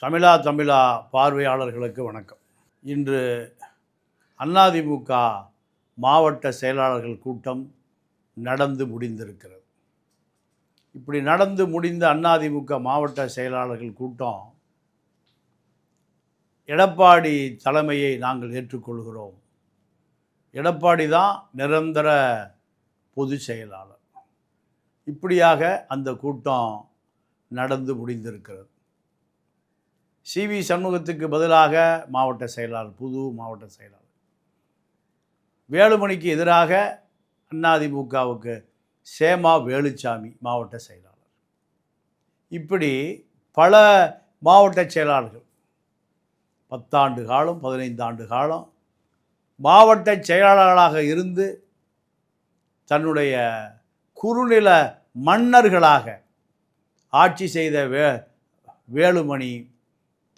தமிழா பார்வையாளர்களுக்கு வணக்கம். இன்று அதிமுக மாவட்ட செயலாளர்கள் கூட்டம் நடந்து முடிந்திருக்கிறது. இப்படி நடந்து முடிந்த அதிமுக மாவட்ட செயலாளர்கள் கூட்டம், எடப்பாடி தலைமையை நாங்கள் ஏற்றுக்கொள்கிறோம், எடப்பாடி தான் நிரந்தர பொதுச் செயலாளர், இப்படியாக அந்த கூட்டம் நடந்து முடிந்திருக்கிறது. CV சண்முகத்துக்கு பதிலாக மாவட்ட செயலாளர், புது மாவட்ட செயலாளர். வேலுமணிக்கு எதிராக அதிமுகவுக்கு சேமா வேலுச்சாமி மாவட்ட செயலாளர். இப்படி பல மாவட்ட செயலாளர்கள் 10 ஆண்டு காலம் 15 ஆண்டு காலம் மாவட்ட செயலாளர்களாக இருந்து தன்னுடைய குறுநில மன்னர்களாக ஆட்சி செய்த வேலுமணி,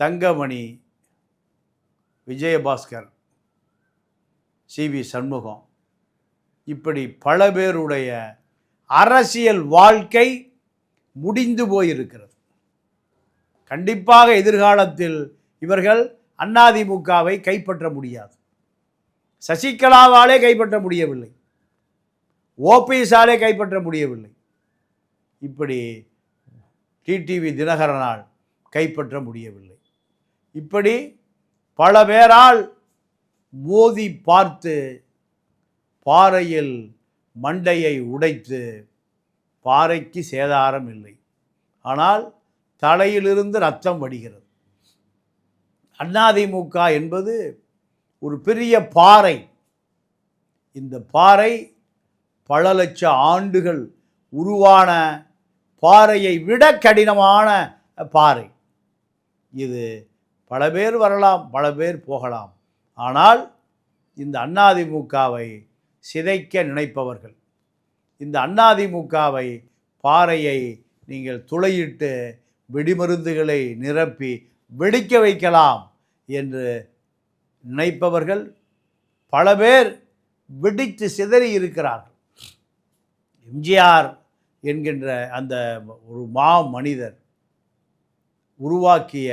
தங்கமணி, விஜயபாஸ்கர், CV சண்முகம், இப்படி பல பேருடைய அரசியல் வாழ்க்கை முடிந்து போயிருக்கிறது. கண்டிப்பாக எதிர்காலத்தில் இவர்கள் அதிமுகவை கைப்பற்ற முடியாது. சசிகலாவாலே கைப்பற்ற முடியவில்லை, OPSாலே கைப்பற்ற முடியவில்லை, இப்படி TTV தினகரனால் கைப்பற்ற முடியவில்லை. இப்படி பல பேரால் மோதி பார்த்து பாறையில் மண்டையை உடைத்து, பாறைக்கு சேதாரம் இல்லை, ஆனால் தலையிலிருந்து ரத்தம் வடிகிறது. அதிமுக என்பது ஒரு பெரிய பாறை. இந்த பாறை பல லட்சம் ஆண்டுகள் உருவான பாறையை விட கடினமான பாறை. இது பல பேர் வரலாம், பல பேர் போகலாம், ஆனால் இந்த அதிமுகவை சிதைக்க நினைப்பவர்கள், இந்த அதிமுகவை பாறையை நீங்கள் துளையிட்டு வெடிமருந்துகளை நிரப்பி வெடிக்க வைக்கலாம் என்று நினைப்பவர்கள் பல பேர் வெடித்து சிதறி இருக்கிறார்கள். எம்ஜிஆர் என்கின்ற அந்த ஒரு மனிதர் உருவாக்கிய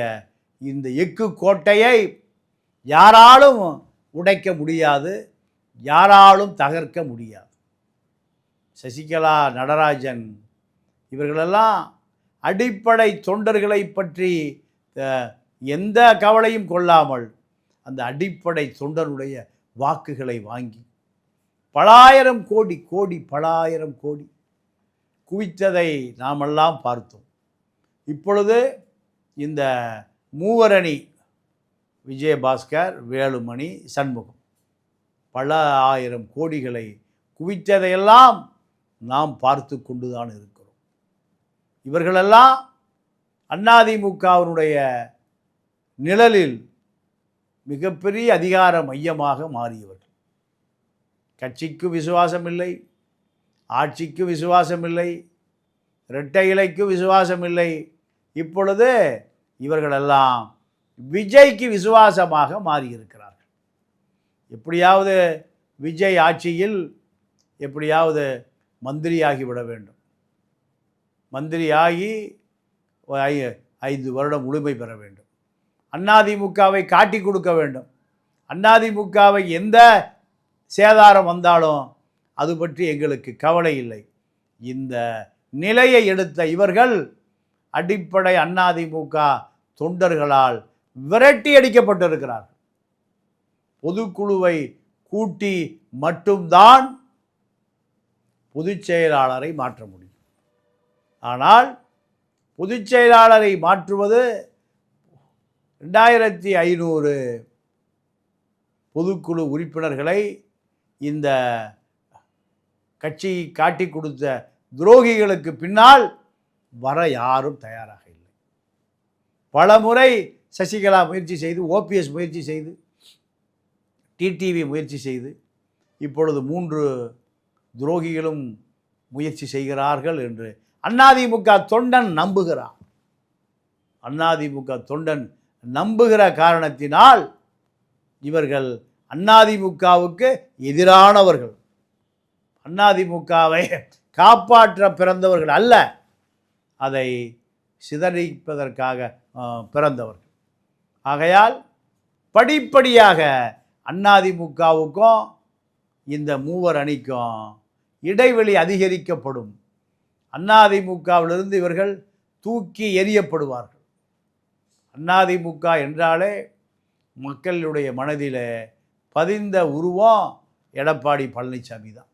இந்த எக்கு கோட்டையை யாராலும் உடைக்க முடியாது, யாராலும் தகர்க்க முடியாது. சசிகலா, நடராஜன் இவர்களெல்லாம் அடிப்படை தொண்டர்களை பற்றி எந்த கவலையும் கொள்ளாமல் அந்த அடிப்படை தொண்டருடைய வாக்குகளை வாங்கி பலாயிரம் கோடி குவித்ததை நாமெல்லாம் பார்த்தோம். இப்பொழுது இந்த மூவரணி விஜயபாஸ்கர், வேலுமணி, சண்முகம் பல ஆயிரம் கோடிகளை குவித்ததையெல்லாம் நாம் பார்த்து கொண்டுதான் இருக்கிறோம். இவர்களெல்லாம் அதிமுகவினுடைய நிழலில் மிகப்பெரிய அதிகார மையமாக மாறியவர்கள். கட்சிக்கு விசுவாசம் இல்லை, ஆட்சிக்கு விசுவாசம் இல்லை, இரட்டை இலைக்கு விசுவாசம் இல்லை. இப்பொழுது இவர்களெல்லாம் விஜய்க்கு விசுவாசமாக மாறியிருக்கிறார்கள். எப்படியாவது விஜய் ஆட்சியில் எப்படியாவது மந்திரியாகிவிட வேண்டும், மந்திரியாகி 5 வருடம் முழுமை பெற வேண்டும், அதிமுகவை காட்டி கொடுக்க வேண்டும். அதிமுகவை எந்த சேதாரம் வந்தாலும் அது பற்றி எங்களுக்கு கவலை இல்லை. இந்த நிலையை எடுத்த இவர்கள் அடிப்படை அதிமுக தொண்டர்களால் விரட்டி அடிக்கப்பட்டிருக்கிறார்கள். பொதுக்குழுவை கூட்டி மட்டும்தான் பொதுச் செயலாளரை மாற்ற முடியும். ஆனால் பொதுச் செயலாளரை மாற்றுவது 2500 பொதுக்குழு உறுப்பினர்களை இந்த கட்சி காட்டி கொடுத்த துரோகிகளுக்கு பின்னால் வர யாரும் தயாராக இல்லை. பல முறை சசிகலா முயற்சி செய்து, OPS முயற்சி செய்து, TTV முயற்சி செய்து, இப்பொழுது 3 துரோகிகளும் முயற்சி செய்கிறார்கள் என்று அதிமுக தொண்டன் நம்புகிறார். அதிமுக தொண்டன் நம்புகிற காரணத்தினால் இவர்கள் அதிமுகவுக்கு எதிரானவர்கள், அதிமுகவை காப்பாற்ற பிறந்தவர்கள் அல்ல, அதை சிதறிப்பதற்காக பிறந்தவர்கள். ஆகையால் படிப்படியாக அதிமுகவுக்கும் இந்த மூவர் அணிக்கும் இடைவெளி அதிகரிக்கப்படும். அதிமுகவிலிருந்து இவர்கள் தூக்கி எறியப்படுவார்கள். அதிமுக என்றாலே மக்களுடைய மனதில் பதிந்த உருவம் எடப்பாடி பழனிசாமி தான்.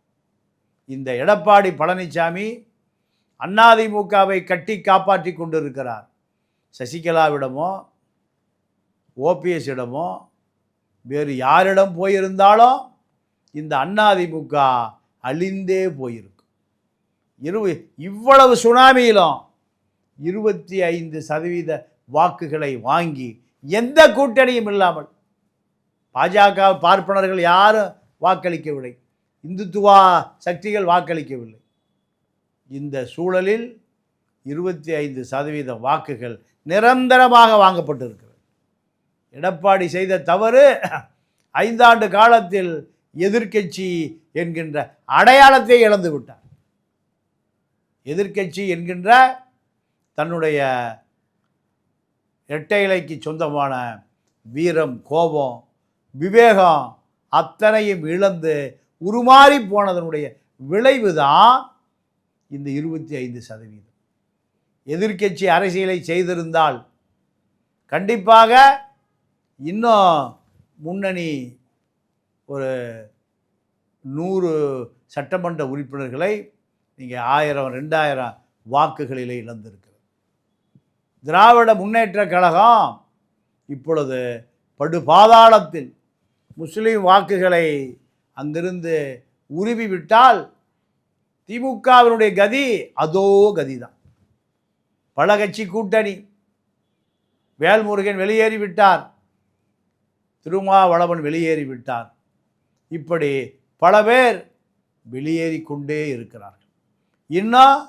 இந்த எடப்பாடி பழனிசாமி அதிமுகவை கட்டி காப்பாற்றி கொண்டிருக்கிறார். சசிகலாவிடமோ ஓபிஎஸ்ஸிடமோ வேறு யாரிடம் போயிருந்தாலும் இந்த அதிமுக அழிந்தே போயிருக்கும். இவ்வளவு சுனாமியிலும் 25% வாக்குகளை வாங்கி எந்த கூட்டணியும் இல்லாமல் பாஜக பார்ப்பனர்கள் யாரும் வாக்களிக்கவில்லை, இந்துத்துவா சக்திகள் வாக்களிக்கவில்லை. இந்த சூழலில் 25% வாக்குகள் நிரந்தரமாக வாங்கப்பட்டிருக்கிறது. எடப்பாடி செய்த தவறு 5 ஆண்டு காலத்தில் எதிர்க்கட்சி என்கின்ற அடையாளத்தை இழந்து விட்டார். எதிர்க்கட்சி என்கின்ற தன்னுடைய இரட்டை இலைக்கு சொந்தமான வீரம், கோபம், விவேகம் அத்தனையும் இழந்து உருமாறி போனதனுடைய விளைவுதான் இந்த 25%. எதிர்க்கட்சி அரசியலை செய்திருந்தால் கண்டிப்பாக இன்னும் முன்னணி ஒரு 100 சட்டமன்ற உறுப்பினர்களை நீங்கள் 1000 2000 வாக்குகளிலே இழந்திருக்கிறது. திராவிட முன்னேற்ற கழகம் இப்பொழுது படுபாதாளத்தில் முஸ்லீம் வாக்குகளை அங்கிருந்து உருவி விட்டால் திமுகவினுடைய கதி அதோ கதிதான். பல கட்சி கூட்டணி, வேல்முருகன் வெளியேறிவிட்டார், திருமாவளவன் வெளியேறிவிட்டார், இப்படி பல பேர் வெளியேறி கொண்டே இருக்கிறார்கள். இன்னும்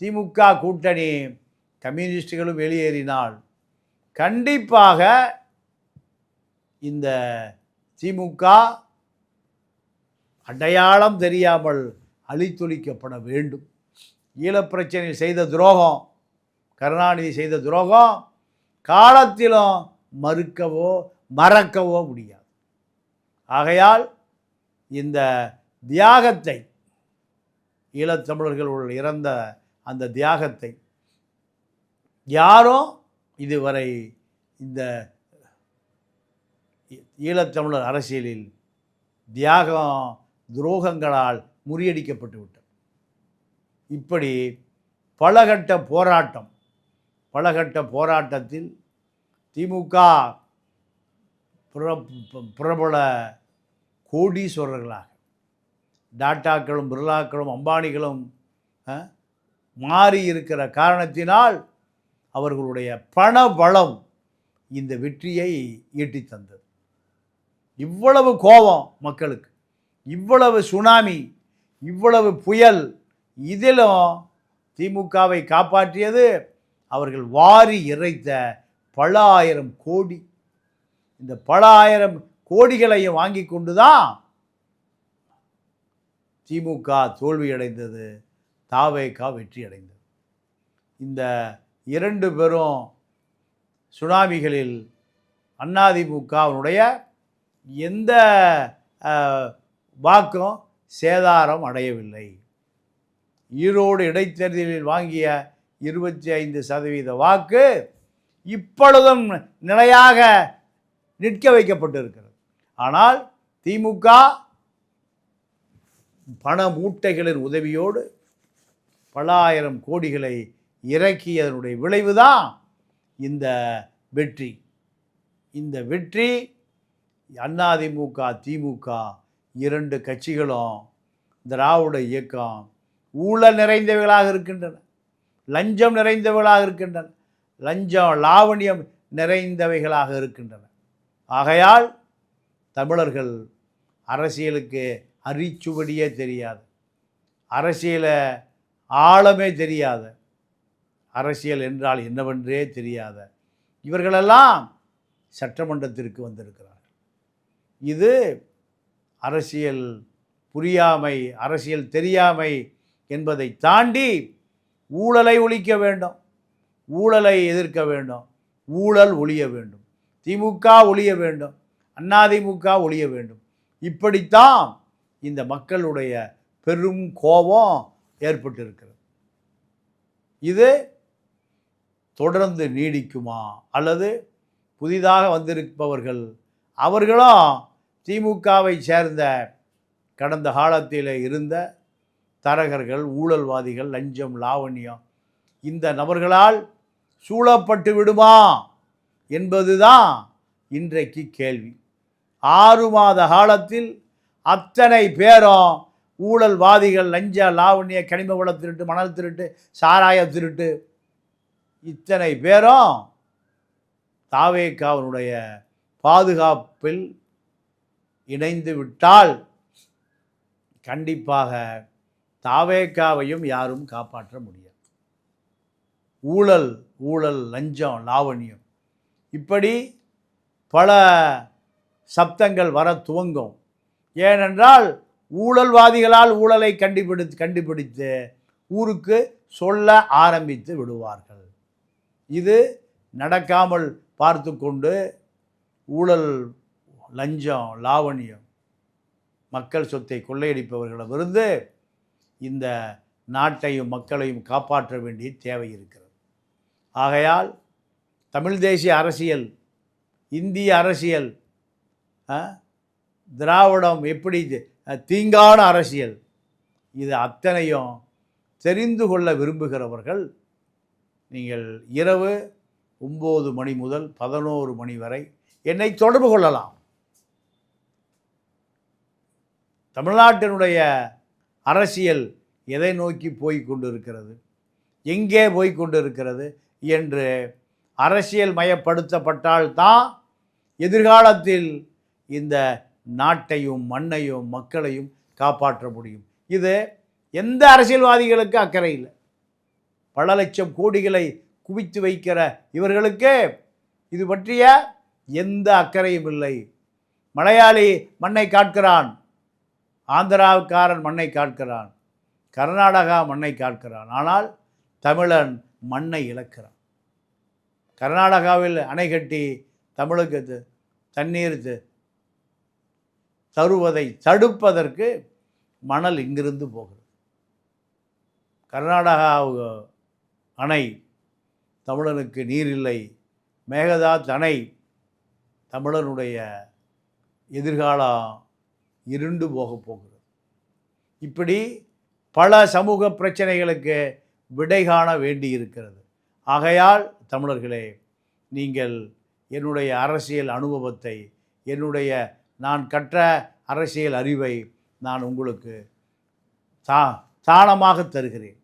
திமுக கூட்டணி கம்யூனிஸ்டுகளும் வெளியேறினால் கண்டிப்பாக இந்த திமுக அடையாளம் தெரியாமல் அழித்தொழிக்கப்பட வேண்டும். ஈழப்பிரச்சனையில் செய்த துரோகம், கருணாநிதி செய்த துரோகம் காலத்திலும் மறுக்கவோ மறக்கவோ முடியாது. ஆகையால் இந்த தியாகத்தை, ஈழத்தமிழர்கள் இறந்த அந்த தியாகத்தை யாரும் இதுவரை இந்த ஈழத்தமிழர் அரசியலில் தியாகம் துரோகங்களால் முறியடிக்கப்பட்டு விட்டது. இப்படி பலகட்ட போராட்டத்தில் திமுக பிரபல கோடீஸ்வரர்களாக டாட்டாக்களும் பிர்லாக்களும் அம்பானிகளும் மாறி இருக்கிற காரணத்தினால் அவர்களுடைய பண பலம் இந்த வெற்றியை ஈட்டி தந்தது. இவ்வளவு கோபம் மக்களுக்கு, இவ்வளவு சுனாமி, இவ்வளவு புயல், இதிலும் திமுகவை காப்பாற்றியது அவர்கள் வாரி இறைத்த பல ஆயிரம் கோடி. இந்த பல ஆயிரம் கோடிகளையும் வாங்கி கொண்டு தான் திமுக தோல்வியடைந்தது, தாவேக வெற்றி அடைந்தது. இந்த 2 பேரும் சுனாமிகளில் அதிமுகவினுடைய எந்த வாக்கும் சேதாரம் அடையவில்லை. ஈரோடு இடைத்தேர்தலில் வாங்கிய 25% வாக்கு இப்பொழுதும் நிலையாக நிற்க வைக்கப்பட்டிருக்கிறது. ஆனால் திமுக பண மூட்டைகளின் உதவியோடு பல ஆயிரம் கோடிகளை இறக்கியதனுடைய விளைவுதான் இந்த வெற்றி. இந்த வெற்றி அதிமுக திமுக 2 கட்சிகளும் திராவிட இயக்கம் ஊழல் நிறைந்தவர்களாக இருக்கின்றன, லஞ்சம் நிறைந்தவர்களாக இருக்கின்றன, லஞ்சம் லாவணியம் நிறைந்தவைகளாக இருக்கின்றன. ஆகையால் தமிழர்கள் அரசியலுக்கு அரிச்சுவடியே தெரியாது, அரசியலை ஆழமே தெரியாத, அரசியல் என்றால் என்னவென்றே தெரியாத இவர்களெல்லாம் சட்டமன்றத்திற்கு வந்திருக்கிறார்கள். இது அரசியல் புரியாமை, அரசியல் தெரியாமை என்பதை தாண்டி ஊழலை ஒழிக்க வேண்டும், ஊழலை எதிர்க்க வேண்டும், ஊழல் ஒழிய வேண்டும், திமுக ஒழிய வேண்டும், அதிமுக ஒழிய வேண்டும். இப்படித்தான் இந்த மக்களுடைய பெரும் கோபம் ஏற்பட்டிருக்கிறது. இது தொடர்ந்து நீடிக்குமா, அல்லது புதிதாக வந்திருப்பவர்கள் அவர்களும் திமுகவை சேர்ந்த கடந்த காலத்தில் இருந்த தரகர்கள், ஊழல்வாதிகள், லஞ்சம், லாவண்யம் இந்த நபர்களால் சூழப்பட்டு விடுமா என்பதுதான் இன்றைக்கு கேள்வி. 6 மாத காலத்தில் அத்தனை பேரும் ஊழல்வாதிகள், லஞ்ச, லாவண்ய, கனிம வள திருட்டு, மணல் திருட்டு, சாராய திருட்டு இத்தனை பேரும் தாவேகாவினுடைய பாதுகாப்பில் இணைந்து விட்டால் கண்டிப்பாக தாவேகாவையும் யாரும் காப்பாற்ற முடியாது. ஊழல், லஞ்சம், லாவண்யம் இப்படி பல சப்தங்கள் வர துவங்கும். ஏனென்றால் ஊழல்வாதிகளால் ஊழலை கண்டுபிடித்து ஊருக்கு சொல்ல ஆரம்பித்து விடுவார்கள். இது நடக்காமல் பார்த்து கொண்டு ஊழல், லஞ்சம், லாவண்யம், மக்கள் சொத்தை கொள்ளையடிப்பவர்களிடமிருந்து இந்த நாட்டையும் மக்களையும் காப்பாற்ற வேண்டிய தேவை இருக்கிறது. ஆகையால் தமிழ் தேசிய அரசியல், இந்திய அரசியல், திராவிடம் எப்படி தீங்கான அரசியல், இது அத்தனையும் தெரிந்து கொள்ள விரும்புகிறவர்கள் நீங்கள் இரவு 9 மணி முதல் 11 மணி வரை என்னை தொடர்பு கொள்ளலாம். தமிழ்நாட்டினுடைய அரசியல் எதை நோக்கி போய் கொண்டிருக்கிறது, எங்கே போய் கொண்டிருக்கிறது என்று அரசியல் மயப்படுத்தப்பட்டால்தான் எதிர்காலத்தில் இந்த நாட்டையும் மண்ணையும் மக்களையும் காப்பாற்ற முடியும். இது எந்த அரசியல்வாதிகளுக்கு அக்கறை இல்லை. பல லட்சம் கோடிகளை குவித்து வைக்கிற இவர்களுக்கு இது பற்றிய எந்த அக்கறையும் இல்லை. மலையாளி மண்ணை காட்கிறான், ஆந்திராவுக்காரன் மண்ணை காட்கிறான், கர்நாடகா மண்ணை காட்கிறான், ஆனால் தமிழன் மண்ணை இழக்கிறான். கர்நாடகாவில் அணை கட்டி தமிழுக்கு தண்ணீர் தருவதை தடுப்பதற்கு மணல் இங்கிருந்து போகிறது. கர்நாடகா அணை தமிழனுக்கு நீர் இல்லை, மேகதாத் அணை தமிழனுடைய எதிர்காலம் இருண்டு போகிறது. இப்படி பல சமூக பிரச்சனைகளுக்கு விடை காண வேண்டியிருக்கிறது. ஆகையால் தமிழர்களே, நீங்கள் என்னுடைய அரசியல் அனுபவத்தை, நான் கற்ற அரசியல் அறிவை நான் உங்களுக்கு தானமாக தருகிறேன்,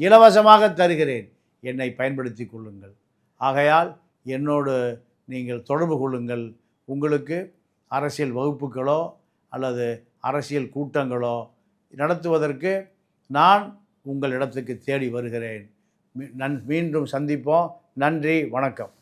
இலவசமாக தருகிறேன். என்னை பயன்படுத்தி கொள்ளுங்கள். ஆகையால் என்னோடு நீங்கள் தொடர்பு கொள்ளுங்கள். உங்களுக்கு அரசியல் வகுப்புகளோ அல்லது அரசியல் கூட்டங்களோ நடத்துவதற்கு நான் உங்கள் இடத்துக்கு தேடி வருகிறேன். மீண்டும் சந்திப்போம். நன்றி, வணக்கம்.